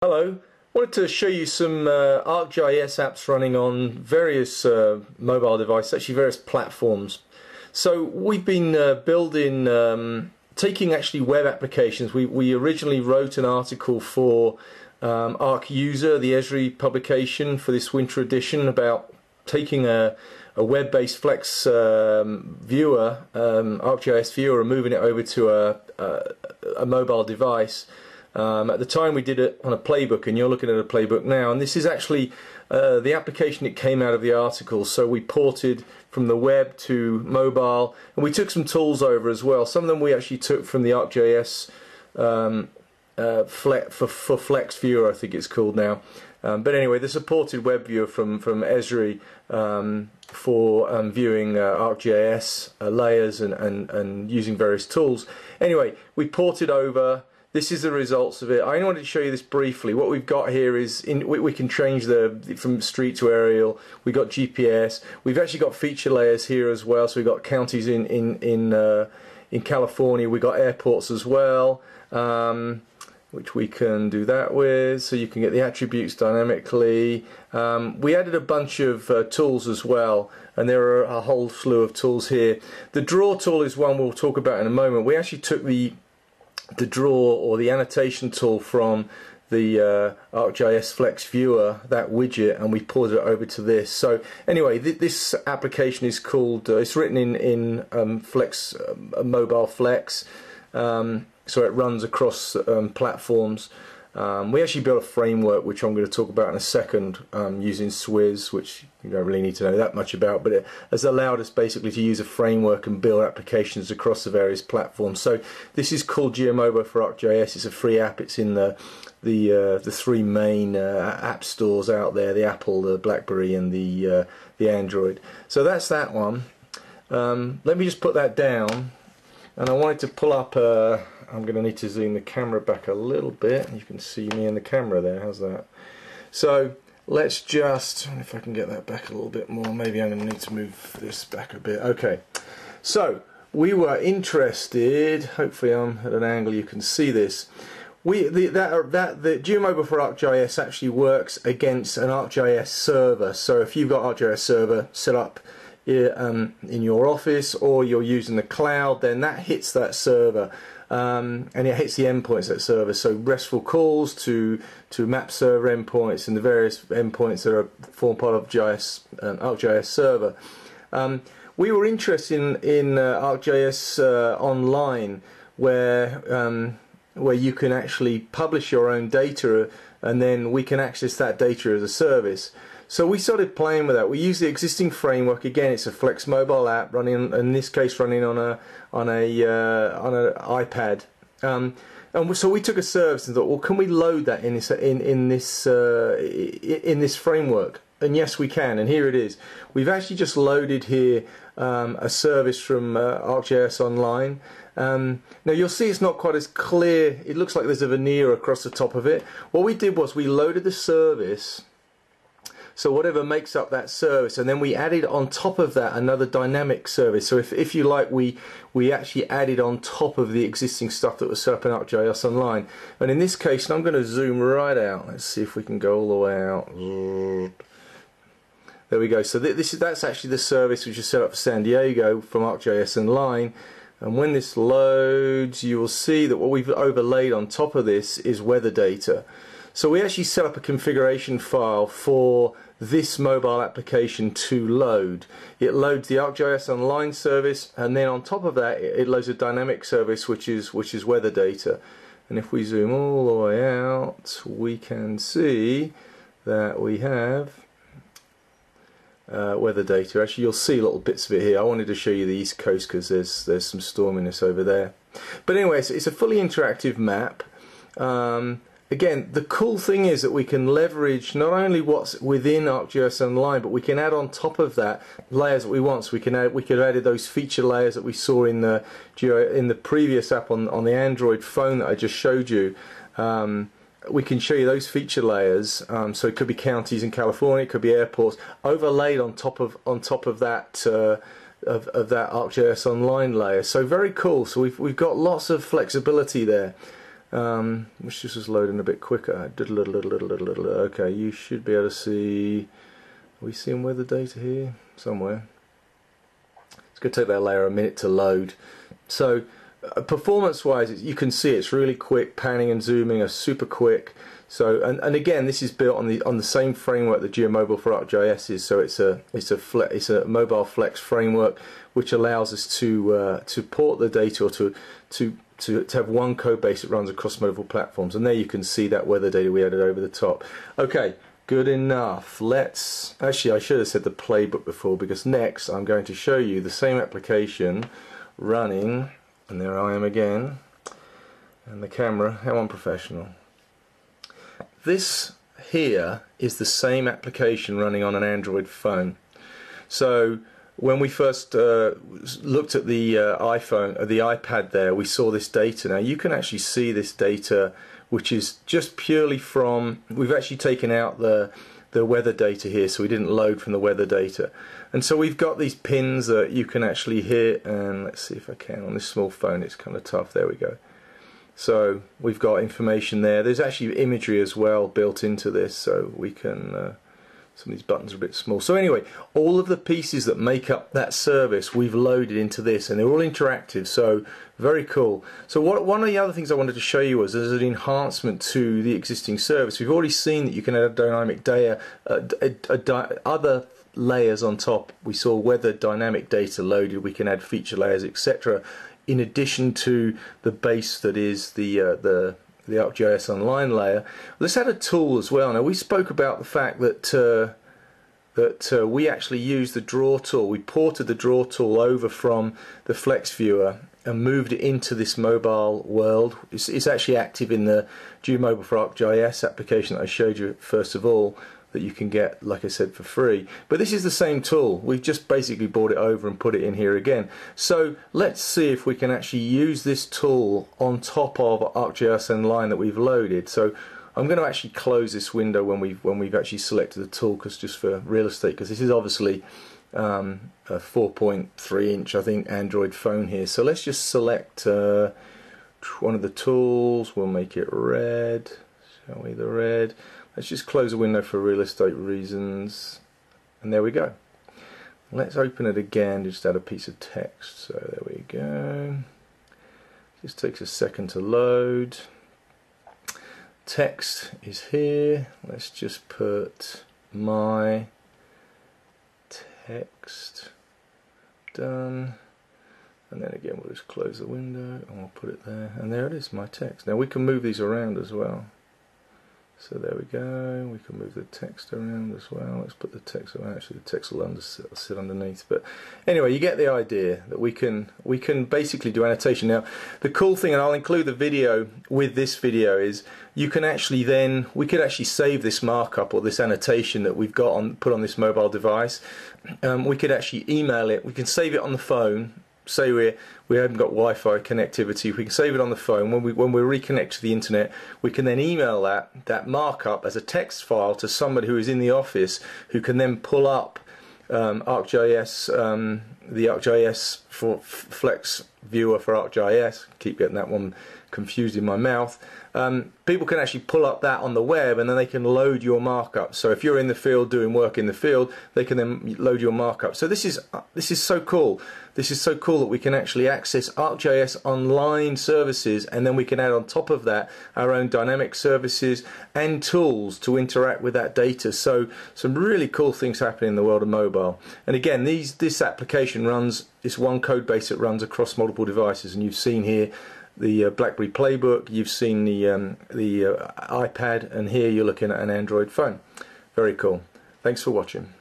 Hello, I wanted to show you some ArcGIS apps running on various mobile devices, actually various platforms. So we've been building, taking actually web applications. We originally wrote an article for ArcUser, the Esri publication for this winter edition, about taking a web-based Flex viewer, ArcGIS viewer, and moving it over to a mobile device. At the time we did it on a playbook, and you're looking at a playbook now, and this is actually the application that came out of the article. So we ported from the web to mobile, and we took some tools over as well. Some of them we actually took from the ArcGIS for Flex Viewer, I think it's called now. But anyway, the supported web viewer from Esri for viewing ArcGIS layers and using various tools. Anyway, we ported over. This is the results of it. I only wanted to show you this briefly. What we've got here is we can change from street to aerial. We've got GPS. We've actually got feature layers here as well. So we've got counties in California. We've got airports as well, which we can do that with. So you can get the attributes dynamically. We added a bunch of tools as well, and there are a whole slew of tools here. The draw tool is one we'll talk about in a moment. We actually took the draw or the annotation tool from the ArcGIS Flex Viewer, that widget, and we ported it over to this. So anyway, this application is called, it's written in Flex, Mobile Flex, so it runs across platforms. We actually built a framework, which I'm going to talk about in a second, using Swizz, which you don't really need to know that much about, but it has allowed us basically to use a framework and build applications across the various platforms. So this is called GeoMobo for ArcGIS. It's a free app. It's in the three main app stores out there: the Apple, the BlackBerry, and the Android. So that's that one. Let me just put that down, and I wanted to pull up. I'm going to need to zoom the camera back a little bit. You can see me in the camera there. How's that? So let's just, if I can get that back a little bit more, maybe I'm going to need to move this back a bit. Okay, so we were interested, hopefully I'm at an angle you can see this. The GeoMobo for ArcGIS actually works against an ArcGIS server. So if you've got ArcGIS server set up in your office, or you're using the cloud, then that hits that server. And it hits the endpoints of that server, so RESTful calls to map server endpoints and the various endpoints that form part of ArcGIS server. We were interested in ArcGIS Online, where you can actually publish your own data, and then we can access that data as a service. So we started playing with that. We use the existing framework. Again, it's a Flex mobile app running, in this case, running on an iPad. And so we took a service and thought, well, can we load that in this framework? And yes, we can. And here it is. We've actually just loaded here a service from ArcGIS Online. Now you'll see it's not quite as clear. It looks like there's a veneer across the top of it. What we did was we loaded the service. So whatever makes up that service, and then we added on top of that another dynamic service. So if you like, we actually added on top of the existing stuff that was set up in ArcGIS Online. And in this case, and I'm going to zoom right out. Let's see if we can go all the way out. There we go. So that's actually the service which is set up for San Diego from ArcGIS Online. And when this loads, you will see that what we've overlaid on top of this is weather data. So we actually set up a configuration file for this mobile application to load. It loads the ArcGIS Online service, and then on top of that it loads a dynamic service which is weather data. And if we zoom all the way out, we can see that we have weather data. Actually, you'll see little bits of it here. I wanted to show you the East Coast because there's some storminess over there. But anyway, it's a fully interactive map. Again, the cool thing is that we can leverage not only what's within ArcGIS Online, but we can add on top of that layers that we want. So we could have added those feature layers that we saw in the previous app on the Android phone that I just showed you. We can show you those feature layers. So it could be counties in California, it could be airports, overlaid on top of that. Of that ArcGIS Online layer. So very cool. So we've got lots of flexibility there. Which just was loading a bit quicker. Okay, you should be able to see. Are we seeing weather data here somewhere? It's going to take that layer a minute to load. So performance-wise, you can see it's really quick. Panning and zooming are super quick. So and again, this is built on the same framework that GeoMobile for ArcGIS is. So it's a mobile flex framework which allows us to port the data, or to have one code base that runs across multiple platforms. And there you can see that weather data we added over the top. Okay, good enough. Actually, I should have said the playbook before, because next I'm going to show you the same application running, and there I am again, and the camera, how unprofessional. This here is the same application running on an Android phone. So when we first looked at the iPad there, we saw this data. Now you can actually see this data, which is just purely from, we've actually taken out the weather data here, so we didn't load from the weather data. And so we've got these pins that you can actually hit, and let's see if I can, on this small phone it's kind of tough, there we go. So we've got information there. There's actually imagery as well built into this, so we can, some of these buttons are a bit small. So anyway, all of the pieces that make up that service we've loaded into this, and they're all interactive, so very cool. So one of the other things I wanted to show you was, as an enhancement to the existing service, we've already seen that you can add dynamic data, other layers on top. We saw weather dynamic data loaded, we can add feature layers, etc., in addition to the base that is the ArcGIS Online layer. Let's add a tool as well. Now we spoke about the fact that we actually used the draw tool. We ported the draw tool over from the Flex Viewer and moved it into this mobile world. It's actually active in the GeoMobile for ArcGIS application that I showed you first of all, that you can get, like I said, for free. But this is the same tool. We've just basically brought it over and put it in here again. So let's see if we can actually use this tool on top of ArcGIS Online that we've loaded. So I'm going to actually close this window when we've actually selected the tool, because just for real estate, because this is obviously a 4.3 inch, I think, Android phone here. So let's just select one of the tools. We'll make it red. Shall we? The red. Let's just close the window for real estate reasons, and there we go. Let's open it again, just add a piece of text. So there we go. Just takes a second to load. Text is here. Let's just put my text. Done. And then again we'll just close the window and we'll put it there, and there it is, my text. Now we can move these around as well. So there we go. We can move the text around as well. Let's put the text around. Actually, the text will sit underneath. But anyway, you get the idea that we can basically do annotation. Now, the cool thing, and I'll include the video with this video, is you can actually we could actually save this markup or this annotation that we've got put on this mobile device. We could actually email it. We can save it on the phone. Say we haven't got Wi-Fi connectivity, we can save it on the phone. When we reconnect to the internet, we can then email that markup as a text file to somebody who is in the office, who can then pull up ArcGIS, the ArcGIS for Flex Viewer for ArcGIS. Keep getting that one confused in my mouth. People can actually pull up that on the web, and then they can load your markup. So if you're in the field doing work in the field, they can then load your markup. So this is so cool. This is so cool that we can actually access ArcGIS Online services, and then we can add on top of that our own dynamic services and tools to interact with that data. So some really cool things happen in the world of mobile. And again, this application runs, it's one code base that runs across multiple devices, and you've seen here the BlackBerry Playbook, you've seen the iPad, and here you're looking at an Android phone. Very cool. Thanks for watching.